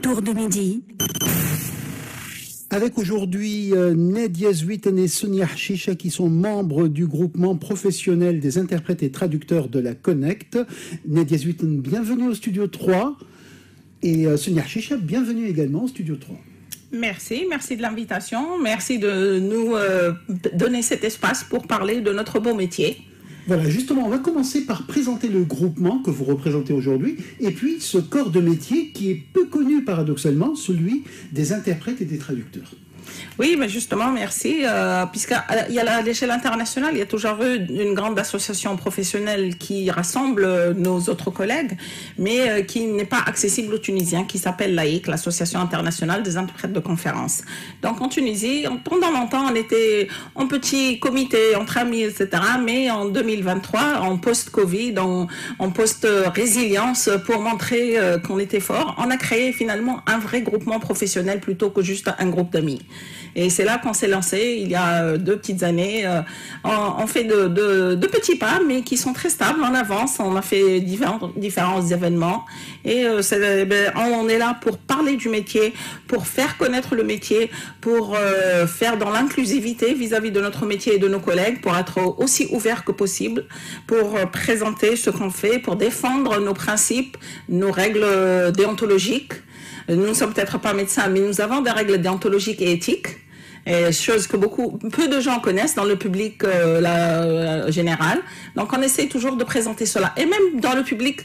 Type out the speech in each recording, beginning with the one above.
tour de midi. Avec aujourd'hui Nadia Zwiten et Sonia Hashicha qui sont membres du groupement professionnel des interprètes et traducteurs de la Connect. Nadia Zwiten, bienvenue au Studio 3 et Sonia Hashicha, bienvenue également au Studio 3. Merci de l'invitation, merci de nous donner cet espace pour parler de notre beau métier. Voilà, justement, on va commencer par présenter le groupement que vous représentez aujourd'hui, et puis ce corps de métier qui est peu connu paradoxalement, celui des interprètes et des traducteurs. Oui, mais justement, merci. Puisqu'à l'échelle internationale, il y a toujours eu une grande association professionnelle qui rassemble nos autres collègues, mais qui n'est pas accessible aux Tunisiens, qui s'appelle l'AIC, l'Association internationale des interprètes de conférences. Donc en Tunisie, pendant longtemps, on était en petit comité, entre amis, etc. Mais en 2023, en post-Covid, en post-résilience, pour montrer qu'on était fort, on a créé finalement un vrai groupement professionnel plutôt que juste un groupe d'amis. Et c'est là qu'on s'est lancé il y a 2 petites années. On fait de petits pas, mais qui sont très stables en avance. On a fait différents événements. Et on est là pour parler du métier, pour faire connaître le métier, pour faire dans l'inclusivité vis-à-vis de notre métier et de nos collègues, pour être aussi ouvert que possible, pour présenter ce qu'on fait, pour défendre nos principes, nos règles déontologiques. Nous ne sommes peut-être pas médecins, mais nous avons des règles déontologiques et éthiques. Chose que peu de gens connaissent dans le public général. Donc on essaie toujours de présenter cela. Et même dans le public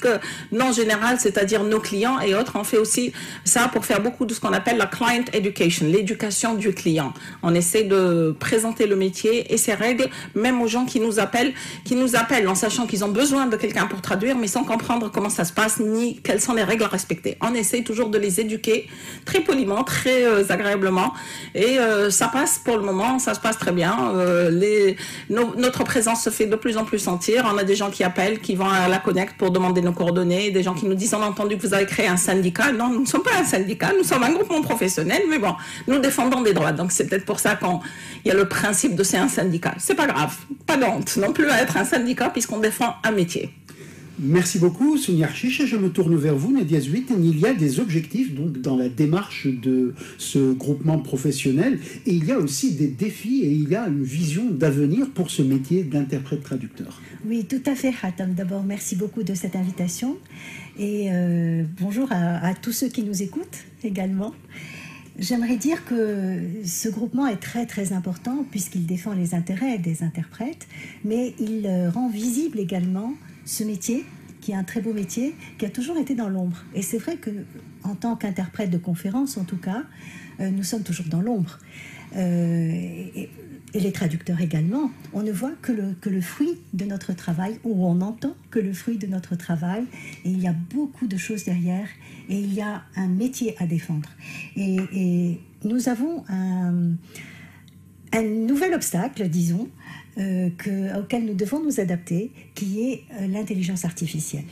non général, c'est-à-dire nos clients et autres, on fait aussi ça pour faire beaucoup de ce qu'on appelle la client education, l'éducation du client. On essaie de présenter le métier et ses règles, même aux gens qui nous appellent en sachant qu'ils ont besoin de quelqu'un pour traduire, mais sans comprendre comment ça se passe, ni quelles sont les règles à respecter. On essaie toujours de les éduquer très poliment, très agréablement. Et ça passe pour le moment, ça se passe très bien. Notre présence se fait de plus en plus sentir. On a des gens qui appellent, qui vont à la Connect pour demander nos coordonnées, des gens qui nous disent on a entendu que vous avez créé un syndicat. Non, nous ne sommes pas un syndicat, nous sommes un groupement professionnel, mais bon, nous défendons des droits. Donc c'est peut-être pour ça qu'il y a le principe de c'est un syndicat. C'est pas grave, pas d'honte non plus à être un syndicat puisqu'on défend un métier. Merci beaucoup, Sonia Hashicha. Je me tourne vers vous, Nadia Zwiten. Il y a des objectifs donc, dans la démarche de ce groupement professionnel et il y a aussi des défis et il y a une vision d'avenir pour ce métier d'interprète-traducteur. Oui, tout à fait, Hatam. D'abord, merci beaucoup de cette invitation et bonjour à tous ceux qui nous écoutent également. J'aimerais dire que ce groupement est très très important puisqu'il défend les intérêts des interprètes, mais il rend visible également ce métier, qui est un très beau métier, qui a toujours été dans l'ombre. Et c'est vrai qu'en tant qu'interprète de conférence, en tout cas, nous sommes toujours dans l'ombre. Et les traducteurs également, on ne voit que le fruit de notre travail, ou on entend que le fruit de notre travail, et il y a beaucoup de choses derrière, et il y a un métier à défendre. Et nous avons un nouvel obstacle, disons, auquel nous devons nous adapter, qui est l'intelligence artificielle.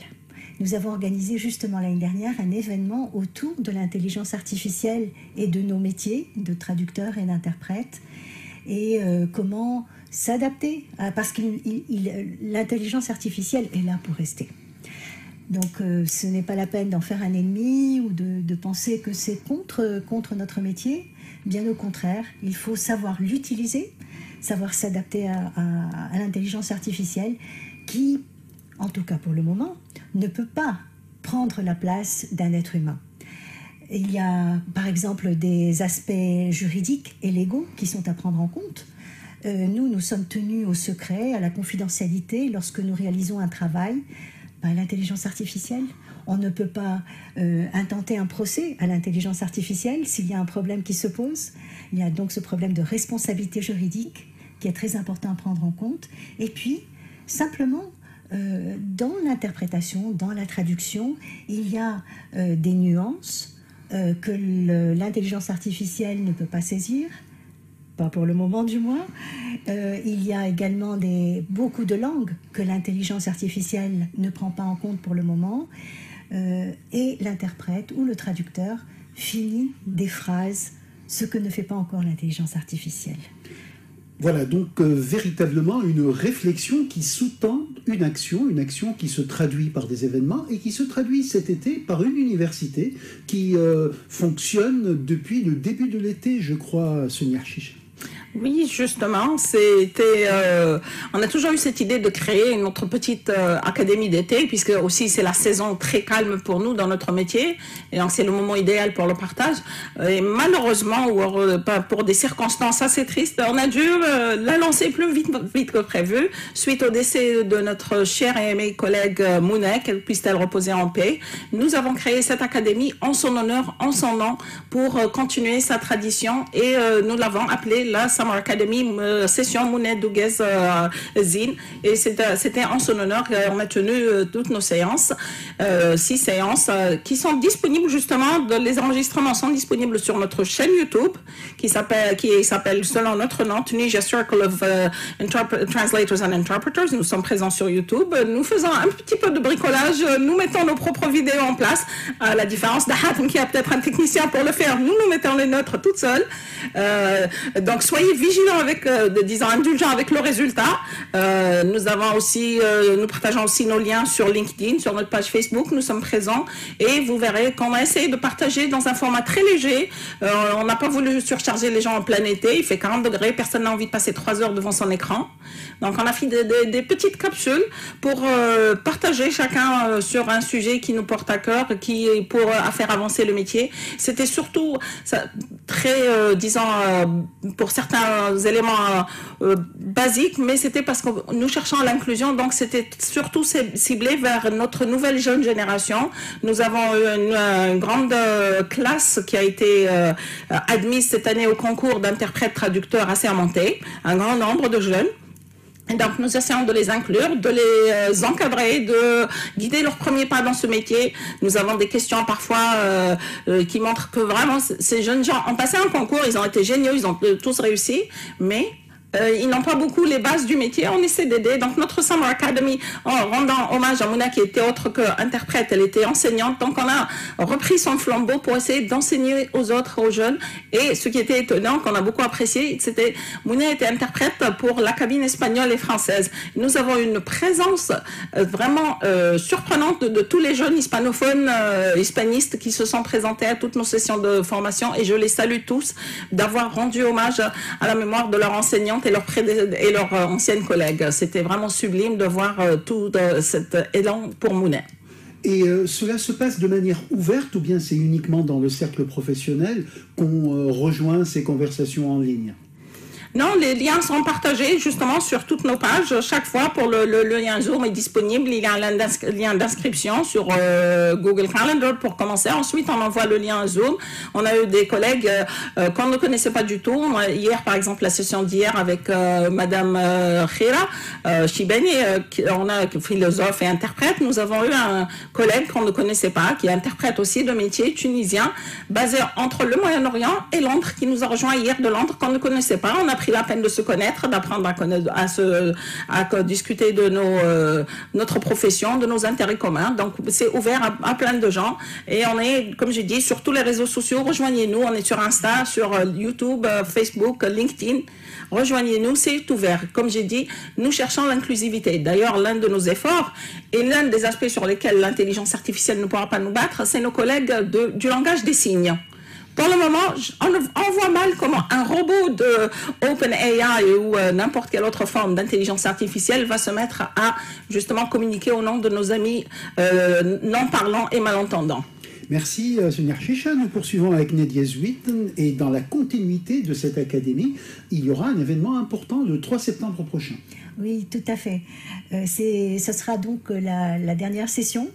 Nous avons organisé justement l'année dernière un événement autour de l'intelligence artificielle et de nos métiers de traducteurs et d'interprètes, et comment s'adapter, parce que l'intelligence artificielle est là pour rester. Donc ce n'est pas la peine d'en faire un ennemi ou de penser que c'est contre notre métier. Bien au contraire, il faut savoir l'utiliser, savoir s'adapter à l'intelligence artificielle qui, en tout cas pour le moment, ne peut pas prendre la place d'un être humain. Il y a par exemple des aspects juridiques et légaux qui sont à prendre en compte. Nous sommes tenus au secret, à la confidentialité lorsque nous réalisons un travail. L'intelligence artificielle, on ne peut pas intenter un procès à l'intelligence artificielle s'il y a un problème qui se pose. Il y a donc ce problème de responsabilité juridique qui est très important à prendre en compte. Et puis, simplement, dans l'interprétation, dans la traduction, il y a des nuances que l'intelligence artificielle ne peut pas saisir, pas pour le moment du moins. Il y a également beaucoup de langues que l'intelligence artificielle ne prend pas en compte pour le moment. Et l'interprète ou le traducteur finit des phrases, ce que ne fait pas encore l'intelligence artificielle. Voilà, donc véritablement une réflexion qui sous-tend une action qui se traduit par des événements et qui se traduit cet été par une université qui fonctionne depuis le début de l'été, je crois, Sonia Chicha. Oui, justement, on a toujours eu cette idée de créer notre petite académie d'été, puisque aussi c'est la saison très calme pour nous dans notre métier, et donc c'est le moment idéal pour le partage. Et malheureusement, ou pour des circonstances assez tristes, on a dû la lancer plus vite que prévu, suite au décès de notre chère et aimée collègue Mounet, qu'elle puisse-t-elle reposer en paix. Nous avons créé cette académie en son honneur, en son nom, pour continuer sa tradition, et nous l'avons appelée la Summer Academy session Mounet Douguez Zine, et c'était en son honneur qu'on a tenu toutes nos séances, 6 séances qui sont disponibles justement, les enregistrements sont disponibles sur notre chaîne YouTube qui s'appelle selon notre nom Tunisia Circle of Translators and Interpreters. Nous sommes présents sur YouTube, nous faisons un petit peu de bricolage, nous mettons nos propres vidéos en place, à la différence d'Hatem qui a peut-être un technicien pour le faire, nous mettons les nôtres toutes seules, donc soyez vigilants indulgents avec le résultat. Nous partageons aussi nos liens sur LinkedIn, sur notre page Facebook, nous sommes présents, et vous verrez qu'on a essayé de partager dans un format très léger. On n'a pas voulu surcharger les gens en plein été, il fait 40 degrés, personne n'a envie de passer 3 heures devant son écran. Donc on a fait des petites capsules pour partager chacun sur un sujet qui nous porte à cœur, pour faire avancer le métier. C'était surtout très, pour certains éléments basiques, mais c'était parce que nous cherchons l'inclusion, donc c'était surtout ciblé vers notre nouvelle jeune génération. Nous avons une grande classe qui a été admise cette année au concours d'interprètes traducteurs assermentés, un grand nombre de jeunes. Et donc, nous essayons de les inclure, de les encadrer, de guider leurs premiers pas dans ce métier. Nous avons des questions parfois qui montrent que vraiment ces jeunes gens ont passé un concours, ils ont été géniaux, ils ont tous réussi, mais ils n'ont pas beaucoup les bases du métier, on essaie d'aider. Donc notre Summer Academy, en rendant hommage à Mouna qui était autre qu'interprète, elle était enseignante, donc on a repris son flambeau pour essayer d'enseigner aux autres, aux jeunes. Et ce qui était étonnant, qu'on a beaucoup apprécié, c'était Mouna était interprète pour la cabine espagnole et française. Nous avons une présence vraiment surprenante de tous les jeunes hispanophones, hispanistes qui se sont présentés à toutes nos sessions de formation, et je les salue tous d'avoir rendu hommage à la mémoire de leur enseignante et leurs anciennes collègues. C'était vraiment sublime de voir tout cet élan pour Mounet. Et cela se passe de manière ouverte ou bien c'est uniquement dans le cercle professionnel qu'on rejoint ces conversations en ligne ? Non, les liens sont partagés justement sur toutes nos pages. Chaque fois, pour le lien Zoom est disponible. Il y a un lien d'inscription sur Google Calendar pour commencer. Ensuite, on envoie le lien Zoom. On a eu des collègues qu'on ne connaissait pas du tout. Hier, par exemple, la session d'hier avec Madame Khira Chibeni, on a philosophe et interprète. Nous avons eu un collègue qu'on ne connaissait pas, qui est interprète aussi de métier tunisien, basé entre le Moyen-Orient et Londres, qui nous a rejoint hier de Londres, qu'on ne connaissait pas. On a pris la peine de se connaître, d'apprendre à discuter de notre profession, de nos intérêts communs. Donc c'est ouvert à plein de gens, et on est, comme j'ai dit, sur tous les réseaux sociaux. Rejoignez-nous, on est sur Insta, sur YouTube, Facebook, LinkedIn. Rejoignez-nous, c'est ouvert. Comme j'ai dit, nous cherchons l'inclusivité. D'ailleurs, l'un de nos efforts et l'un des aspects sur lesquels l'intelligence artificielle ne pourra pas nous battre, c'est nos collègues du langage des signes. Pour le moment, on voit mal comment un robot de OpenAI ou n'importe quelle autre forme d'intelligence artificielle va se mettre à justement communiquer au nom de nos amis non-parlants et malentendants. Merci Sonia Chicha. Nous poursuivons avec Nediez 8 et dans la continuité de cette académie, il y aura un événement important le 3 septembre prochain. Oui, tout à fait. Ce sera donc la dernière session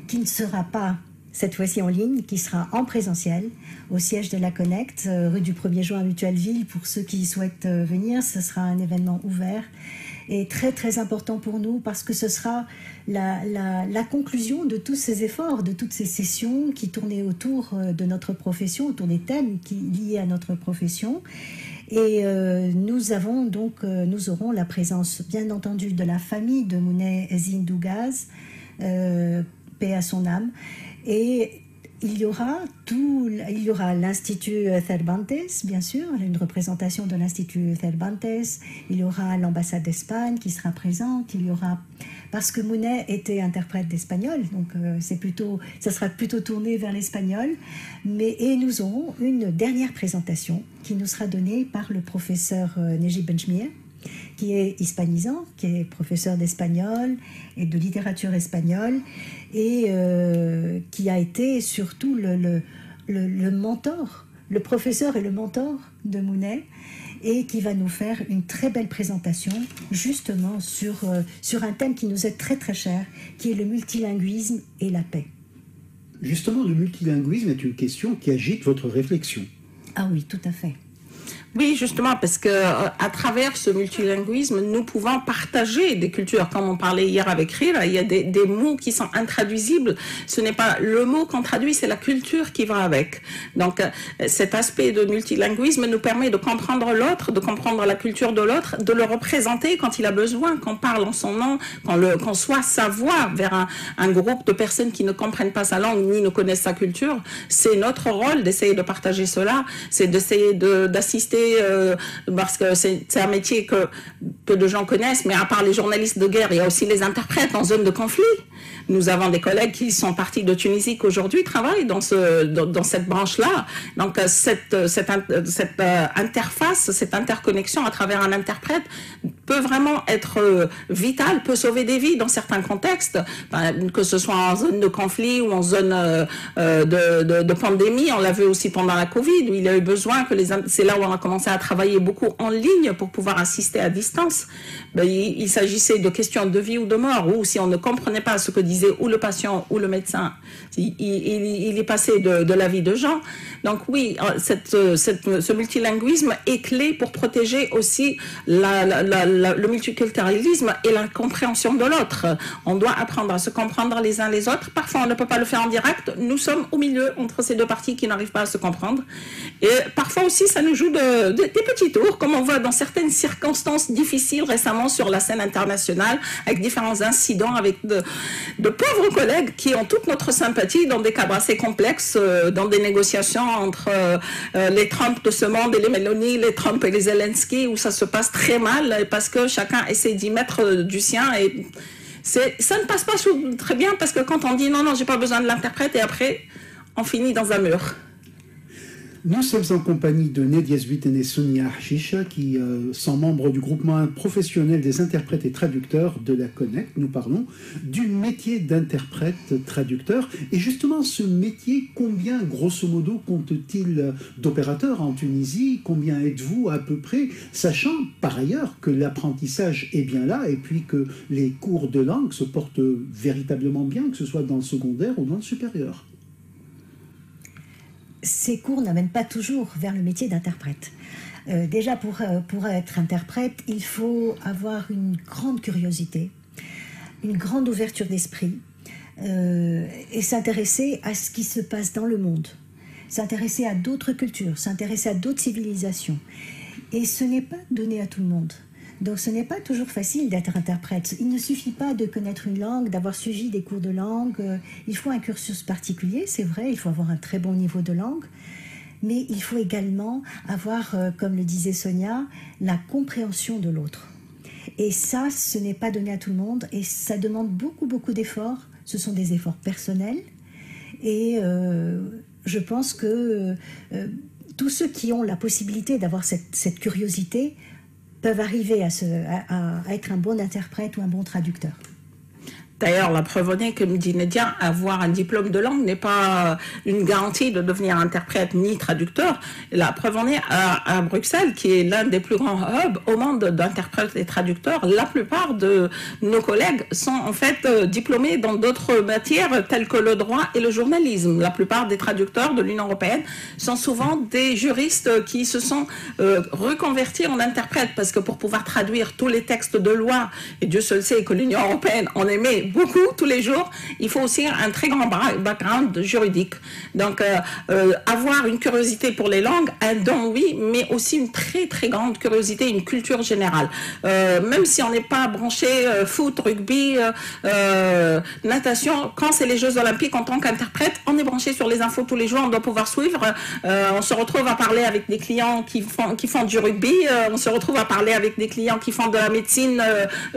qui ne sera pas cette fois-ci en ligne, qui sera en présentiel au siège de la Connect, rue du 1er juin à Mutualville. Pour ceux qui souhaitent venir, ce sera un événement ouvert et très très important pour nous parce que ce sera la conclusion de tous ces efforts, de toutes ces sessions qui tournaient autour de notre profession, autour des thèmes liés à notre profession. Et nous aurons la présence bien entendu de la famille de Mounet Zine Douguez, paix à son âme. Et il y aura l'Institut Cervantes, bien sûr, une représentation de l'Institut Cervantes. Il y aura l'ambassade d'Espagne qui sera présente. Il y aura, parce que Mounet était interprète d'espagnol, donc ça sera plutôt tourné vers l'espagnol. Et nous aurons une dernière présentation qui nous sera donnée par le professeur Nejib Benchmir, qui est hispanisant, qui est professeur d'espagnol et de littérature espagnole, et qui a été surtout le mentor, le professeur et le mentor de Mounet, et qui va nous faire une très belle présentation justement sur un thème qui nous est très très cher, qui est le multilinguisme et la paix. Justement, le multilinguisme est une question qui agite votre réflexion. Ah oui, tout à fait. Oui, justement, parce que à travers ce multilinguisme, nous pouvons partager des cultures. Comme on parlait hier avec Rira, il y a des mots qui sont intraduisibles. Ce n'est pas le mot qu'on traduit, c'est la culture qui va avec. Donc, cet aspect de multilinguisme nous permet de comprendre l'autre, de comprendre la culture de l'autre, de le représenter quand il a besoin, qu'on parle en son nom, qu'on soit sa voix vers un groupe de personnes qui ne comprennent pas sa langue ni ne connaissent sa culture. C'est notre rôle d'essayer de partager cela, c'est d'essayer d'assister parce que c'est un métier que de gens connaissent, mais à part les journalistes de guerre, il y a aussi les interprètes en zone de conflit. Nous avons des collègues qui sont partis de Tunisie qui aujourd'hui travaillent dans cette branche-là. Donc cette interface, cette interconnexion à travers un interprète peut vraiment être vitale, peut sauver des vies dans certains contextes, que ce soit en zone de conflit ou en zone de pandémie. On l'a vu aussi pendant la Covid, où il y a eu besoin c'est là où on a commencé à travailler beaucoup en ligne pour pouvoir assister à distance. Il s'agissait de questions de vie ou de mort, ou si on ne comprenait pas ce que disait ou le patient ou le médecin, il est passé de la vie de gens. Donc oui, ce multilinguisme est clé pour protéger aussi le multiculturalisme et la compréhension de l'autre. On doit apprendre à se comprendre les uns les autres. Parfois, on ne peut pas le faire en direct. Nous sommes au milieu entre ces deux parties qui n'arrivent pas à se comprendre. Et parfois aussi, ça nous joue des petits tours, comme on voit dans certaines circonstances difficiles récemment sur la scène internationale, avec différents incidents, avec de pauvres collègues qui ont toute notre sympathie dans des cadres assez complexes, dans des négociations entre les Trump de ce monde et les Meloni, les Trump et les Zelensky, où ça se passe très mal parce que chacun essaie d'y mettre du sien et ça ne passe pas très bien parce que quand on dit non, j'ai pas besoin de l'interprète et après on finit dans un mur. Nous sommes en compagnie de Nedia Zouiten et Sonia Archicha qui sont membres du groupement professionnel des interprètes et traducteurs de la Connect. Nous parlons du métier d'interprète-traducteur. Et justement, ce métier, combien, grosso modo, compte-t-il d'opérateurs en Tunisie? Combien êtes-vous à peu près? Sachant par ailleurs que l'apprentissage est bien là et puis que les cours de langue se portent véritablement bien, que ce soit dans le secondaire ou dans le supérieur. Ces cours n'amènent pas toujours vers le métier d'interprète. Déjà, pour être interprète, il faut avoir une grande curiosité, une grande ouverture d'esprit et s'intéresser à ce qui se passe dans le monde, s'intéresser à d'autres cultures, s'intéresser à d'autres civilisations. Et ce n'est pas donné à tout le monde. Donc ce n'est pas toujours facile d'être interprète. Il ne suffit pas de connaître une langue, d'avoir suivi des cours de langue. Il faut un cursus particulier, c'est vrai, il faut avoir un très bon niveau de langue. Mais il faut également avoir, comme le disait Sonia, la compréhension de l'autre. Et ça, ce n'est pas donné à tout le monde et ça demande beaucoup, beaucoup d'efforts. Ce sont des efforts personnels. Et je pense que tous ceux qui ont la possibilité d'avoir cette curiosité peuvent arriver à être un bon interprète ou un bon traducteur. D'ailleurs, la preuve en est que, me dit Nedia, avoir un diplôme de langue n'est pas une garantie de devenir interprète ni traducteur. La preuve en est à Bruxelles, qui est l'un des plus grands hubs au monde d'interprètes et traducteurs. La plupart de nos collègues sont en fait diplômés dans d'autres matières telles que le droit et le journalisme. La plupart des traducteurs de l'Union européenne sont souvent des juristes qui se sont reconvertis en interprètes parce que pour pouvoir traduire tous les textes de loi, et Dieu seul sait que l'Union européenne en émet beaucoup tous les jours, il faut aussi un très grand background juridique. Donc, avoir une curiosité pour les langues, un don, oui, mais aussi une très, très grande curiosité, une culture générale. Même si on n'est pas branché foot, rugby, natation, quand c'est les Jeux Olympiques en tant qu'interprète, on est branché sur les infos tous les jours, on doit pouvoir suivre. On se retrouve à parler avec des clients qui font du rugby, on se retrouve à parler avec des clients qui font de la médecine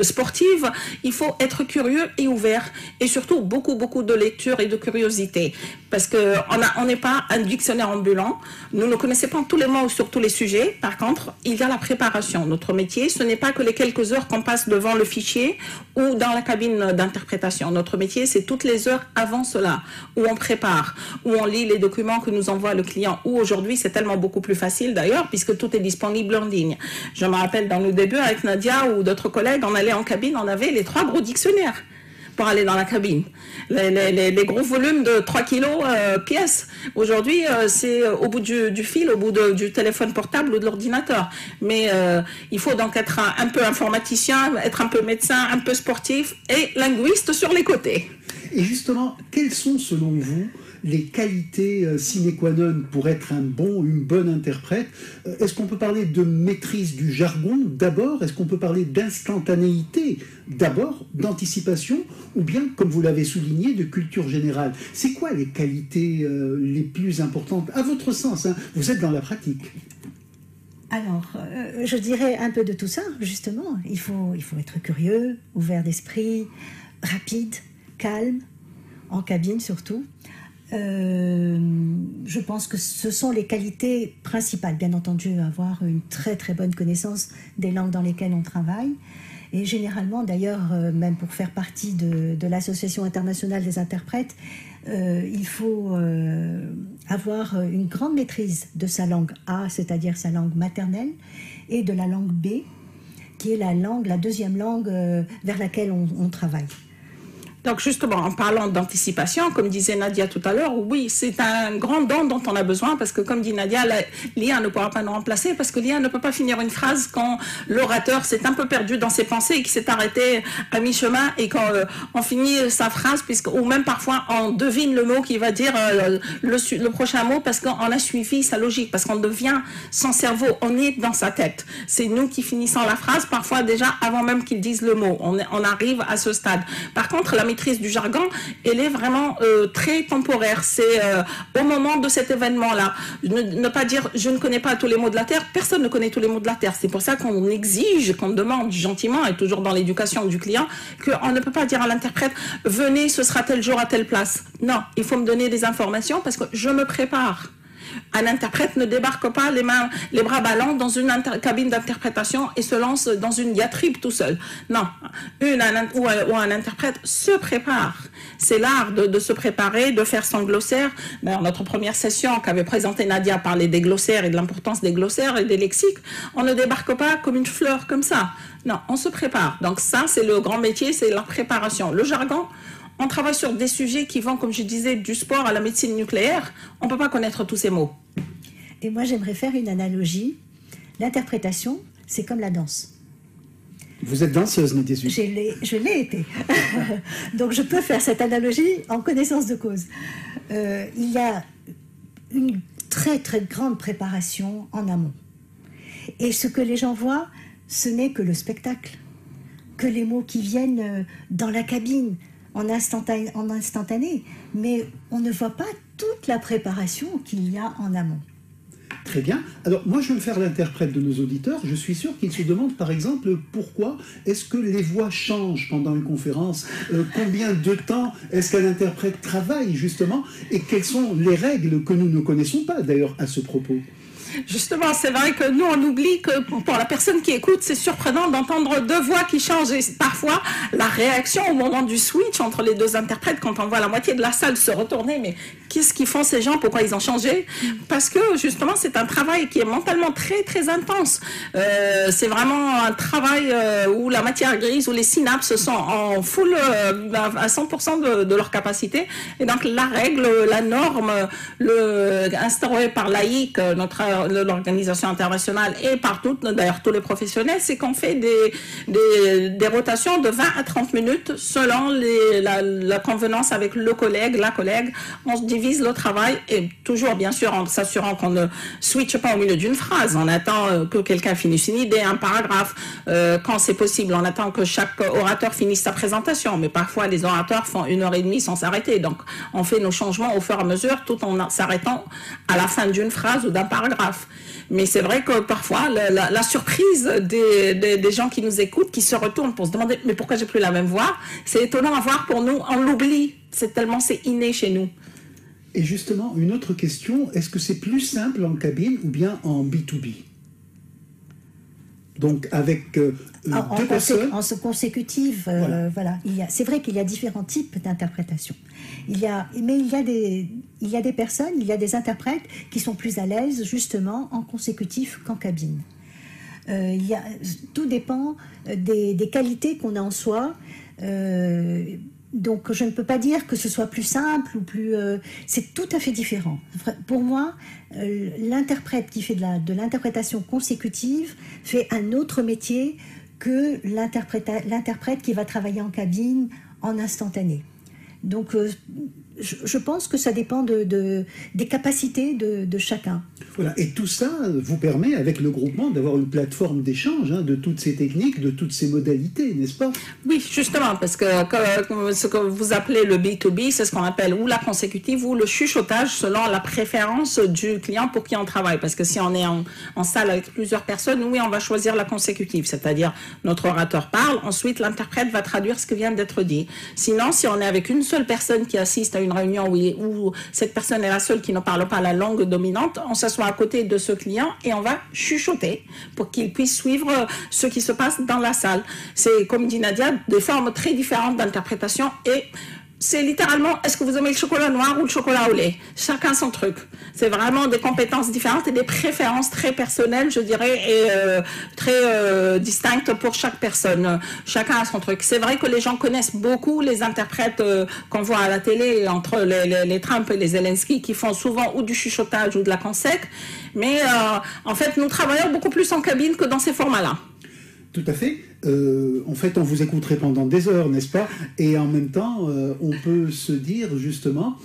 sportive. Il faut être curieux et ouvert, et surtout beaucoup, beaucoup de lecture et de curiosité, parce qu'on n'est pas un dictionnaire ambulant, nous ne connaissons pas tous les mots sur tous les sujets. Par contre, il y a la préparation. Notre métier, ce n'est pas que les quelques heures qu'on passe devant le fichier ou dans la cabine d'interprétation. Notre métier, c'est toutes les heures avant cela, où on prépare, où on lit les documents que nous envoie le client, où aujourd'hui, c'est tellement beaucoup plus facile d'ailleurs, puisque tout est disponible en ligne. Je me rappelle dans le début, avec Nadia ou d'autres collègues, on allait en cabine, on avait les 3 gros dictionnaires pour aller dans la cabine. Les gros volumes de 3 kilos pièces. Aujourd'hui, c'est au bout du fil, au bout du téléphone portable ou de l'ordinateur. Mais il faut donc être un peu informaticien, être un peu médecin, un peu sportif et linguiste sur les côtés. Et justement, quelles sont selon vous les qualités sine qua non pour être une bonne interprète? Est-ce qu'on peut parler de maîtrise du jargon d'abord? Est-ce qu'on peut parler d'instantanéité d'abord, d'anticipation, ou bien, comme vous l'avez souligné, de culture générale? C'est quoi les qualités les plus importantes, à votre sens, hein? Vous êtes dans la pratique. Alors, je dirais un peu de tout ça, justement. Il faut être curieux, ouvert d'esprit, rapide, calme, en cabine surtout. Je pense que ce sont les qualités principales. Bien entendu, avoir une très très bonne connaissance des langues dans lesquelles on travaille. Et généralement, d'ailleurs, même pour faire partie de l'Association internationale des interprètes, il faut avoir une grande maîtrise de sa langue A, c'est-à-dire sa langue maternelle, et de la langue B, qui est la deuxième langue vers laquelle on travaille. Donc justement, en parlant d'anticipation, comme disait Nadia tout à l'heure, oui, c'est un grand don dont on a besoin, parce que comme dit Nadia, l'IA ne pourra pas nous remplacer, parce que l'IA ne peut pas finir une phrase quand l'orateur s'est un peu perdu dans ses pensées et qu'il s'est arrêté à mi-chemin, et quand on finit sa phrase, ou même parfois on devine le mot qu'il va dire, le prochain mot, parce qu'on a suivi sa logique, parce qu'on devient son cerveau, on est dans sa tête. C'est nous qui finissons la phrase, parfois déjà avant même qu'il dise le mot. On arrive à ce stade. Par contre, la maîtrise du jargon, elle est vraiment très temporaire. C'est au moment de cet événement-là. Ne pas dire je ne connais pas tous les mots de la Terre. Personne ne connaît tous les mots de la Terre. C'est pour ça qu'on exige, qu'on demande gentiment, et toujours dans l'éducation du client, qu'on ne peut pas dire à l'interprète venez, ce sera tel jour à telle place. Non, il faut me donner des informations parce que je me prépare. Un interprète ne débarque pas les bras ballants dans une cabine d'interprétation et se lance dans une diatribe tout seul. Non, un interprète se prépare. C'est l'art de se préparer, de faire son glossaire. Dans notre première session qu'avait présentée Nadia, parlait des glossaires et de l'importance des glossaires et des lexiques. On ne débarque pas comme une fleur comme ça. Non, on se prépare. Donc ça, c'est le grand métier, c'est la préparation. Le jargon, on travaille sur des sujets qui vont, comme je disais, du sport à la médecine nucléaire. On ne peut pas connaître tous ces mots. Et moi, j'aimerais faire une analogie. L'interprétation, c'est comme la danse. Vous êtes danseuse, Nadia. Je l'ai été. Donc, je peux faire cette analogie en connaissance de cause. Il y a une très, très grande préparation en amont. Et ce que les gens voient, ce n'est que le spectacle, que les mots qui viennent dans la cabine, en instantané, mais on ne voit pas toute la préparation qu'il y a en amont. Très bien. Alors, moi, je vais me faire l'interprète de nos auditeurs. Je suis sûr qu'ils se demandent, par exemple, pourquoi est-ce que les voix changent pendant une conférence? Combien de temps est-ce qu'un interprète travaille, justement? Et quelles sont les règles que nous ne connaissons pas, d'ailleurs, à ce propos? Justement, c'est vrai que nous, on oublie que pour la personne qui écoute, c'est surprenant d'entendre deux voix qui changent. Et parfois, la réaction au moment du switch entre les deux interprètes, quand on voit la moitié de la salle se retourner, mais qu'est-ce qu'ils font ces gens? Pourquoi ils ont changé? Parce que, justement, c'est un travail qui est mentalement très, très intense. C'est vraiment un travail où la matière grise, où les synapses sont en full, à 100% de leur capacité. Et donc, la règle, la norme, instaurée par l'AIC, notre l'organisation internationale et partout, d'ailleurs tous les professionnels, c'est qu'on fait des rotations de 20 à 30 minutes selon la convenance avec le collègue, la collègue. On se divise le travail et toujours, bien sûr, en s'assurant qu'on ne switche pas au milieu d'une phrase. On attend que quelqu'un finisse une idée, un paragraphe. Quand c'est possible, on attend que chaque orateur finisse sa présentation. Mais parfois, les orateurs font 1h30 sans s'arrêter. Donc, on fait nos changements au fur et à mesure tout en s'arrêtant à la fin d'une phrase ou d'un paragraphe. Mais c'est vrai que parfois, la surprise des gens qui nous écoutent, qui se retournent pour se demander « mais pourquoi j'ai plus la même voix ?» C'est étonnant à voir pour nous, on l'oublie. C'est tellement c'est inné chez nous. Et justement, une autre question, est-ce que c'est plus simple en cabine ou bien en B2B? Donc avec deux personnes... En consécutive, voilà. C'est vrai qu'il y a différents types d'interprétation. Mais il y a des personnes, il y a des interprètes qui sont plus à l'aise justement en consécutif qu'en cabine. Tout dépend des qualités qu'on a en soi. Donc je ne peux pas dire que ce soit plus simple ou plus... c'est tout à fait différent. Pour moi, l'interprète qui fait de l'interprétation consécutive fait un autre métier que l'interprète qui va travailler en cabine en instantané. Donc je pense que ça dépend des capacités de chacun. Voilà, et tout ça vous permet, avec le groupement, d'avoir une plateforme d'échange de toutes ces techniques, de toutes ces modalités, n'est-ce pas? Oui, justement, parce que ce que vous appelez le B2B, c'est ce qu'on appelle ou la consécutive ou le chuchotage selon la préférence du client pour qui on travaille. Parce que si on est en salle avec plusieurs personnes, oui, on va choisir la consécutive, c'est-à-dire notre orateur parle, ensuite l'interprète va traduire ce qui vient d'être dit. Sinon, si on est avec une seule personne qui assiste à une réunion où cette personne est la seule qui ne parle pas la langue dominante, on s'assoit à côté de ce client et on va chuchoter pour qu'il puisse suivre ce qui se passe dans la salle. C'est, comme dit Nadia, des formes très différentes d'interprétation et c'est littéralement, est-ce que vous aimez le chocolat noir ou le chocolat au lait? Chacun son truc. C'est vraiment des compétences différentes et des préférences très personnelles, je dirais, et très distinctes pour chaque personne. Chacun a son truc. C'est vrai que les gens connaissent beaucoup les interprètes qu'on voit à la télé, entre les Trump et les Zelensky, qui font souvent ou du chuchotage ou de la consec. Mais en fait, nous travaillons beaucoup plus en cabine que dans ces formats-là. Tout à fait. En fait, on vous écouterait pendant des heures, n'est-ce pas? Et en même temps, on peut se dire justement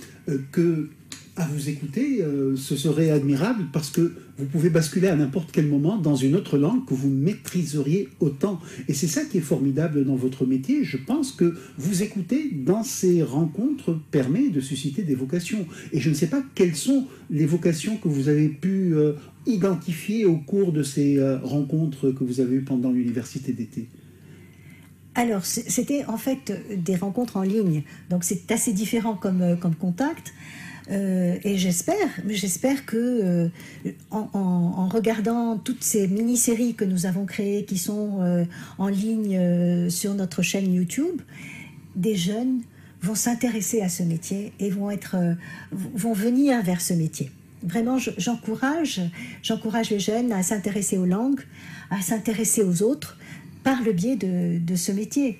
que à vous écouter, ce serait admirable parce que vous pouvez basculer à n'importe quel moment dans une autre langue que vous maîtriseriez autant. Et c'est ça qui est formidable dans votre métier. Je pense que vous écouter dans ces rencontres permet de susciter des vocations. Et je ne sais pas quelles sont les vocations que vous avez pu identifier au cours de ces rencontres que vous avez eues pendant l'université d'été. Alors, c'était en fait des rencontres en ligne. Donc, c'est assez différent comme contact. Et j'espère que en regardant toutes ces mini-séries que nous avons créées qui sont en ligne sur notre chaîne YouTube, des jeunes vont s'intéresser à ce métier et vont venir vers ce métier. Vraiment, j'encourage les jeunes à s'intéresser aux langues, à s'intéresser aux autres par le biais de ce métier.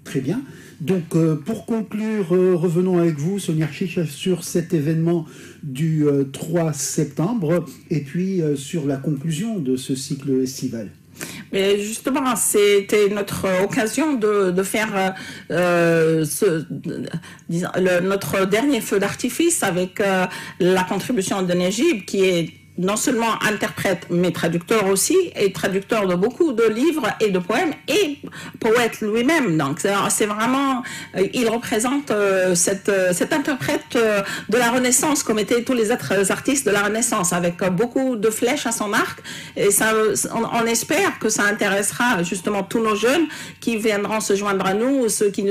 Très bien. Donc, pour conclure, revenons avec vous, Sonia Archiche, sur cet événement du 3 septembre et puis sur la conclusion de ce cycle estival. Mais justement, c'était notre occasion de faire notre dernier feu d'artifice avec la contribution de Najib, qui est non seulement interprète, mais traducteur aussi, et traducteur de beaucoup de livres et de poèmes, et poète lui-même. Donc c'est vraiment, il représente cet interprète de la Renaissance, comme étaient tous les autres artistes de la Renaissance, avec beaucoup de flèches à son arc. Et ça, on espère que ça intéressera justement tous nos jeunes qui viendront se joindre à nous, ceux qui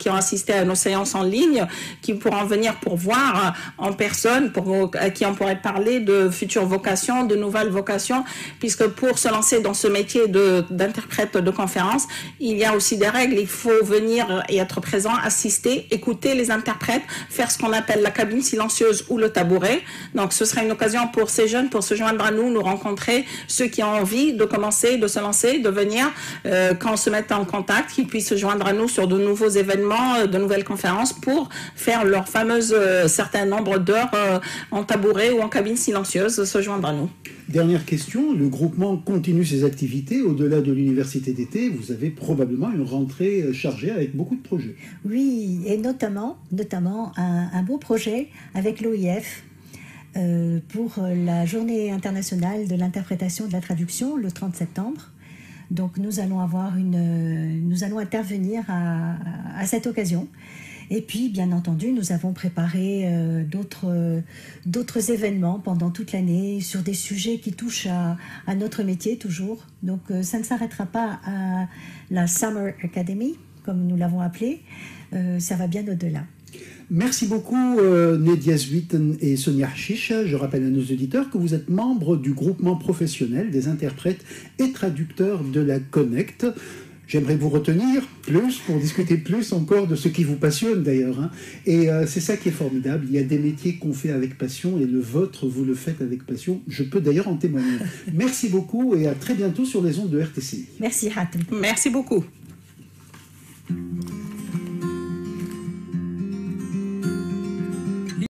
ont assisté à nos séances en ligne, qui pourront venir pour voir en personne, à qui on pourrait parler de futures vocations, de nouvelles vocations, puisque pour se lancer dans ce métier d'interprète de conférence, il y a aussi des règles. Il faut venir et être présent, assister, écouter les interprètes, faire ce qu'on appelle la cabine silencieuse ou le tabouret. Donc ce sera une occasion pour ces jeunes pour se joindre à nous, nous rencontrer, ceux qui ont envie de commencer, de se lancer, de venir, quand on se met en contact, qu'ils puissent se joindre à nous sur de nouveaux événements, de nouvelles conférences pour faire leur fameuse certain nombre d'heures en tabouret ou en cabine silencieuse. se joindre à nous. Dernière question, le groupement continue ses activités au-delà de l'université d'été. Vous avez probablement une rentrée chargée avec beaucoup de projets. Oui, et notamment un beau projet avec l'OIF pour la journée internationale de l'interprétation et de la traduction le 30 septembre. Donc nous allons intervenir à cette occasion. Et puis, bien entendu, nous avons préparé d'autres événements pendant toute l'année sur des sujets qui touchent à notre métier toujours. Donc ça ne s'arrêtera pas à la Summer Academy, comme nous l'avons appelée. Ça va bien au-delà. Merci beaucoup Nedia Zwitten et Sonia Hashish. Je rappelle à nos auditeurs que vous êtes membres du groupement professionnel des interprètes et traducteurs de la Connect. J'aimerais vous retenir plus pour discuter plus encore de ce qui vous passionne d'ailleurs. Hein. Et c'est ça qui est formidable. Il y a des métiers qu'on fait avec passion et le vôtre, vous le faites avec passion. Je peux d'ailleurs en témoigner. Merci beaucoup et à très bientôt sur les ondes de RTCI. Merci Hatem. Merci beaucoup.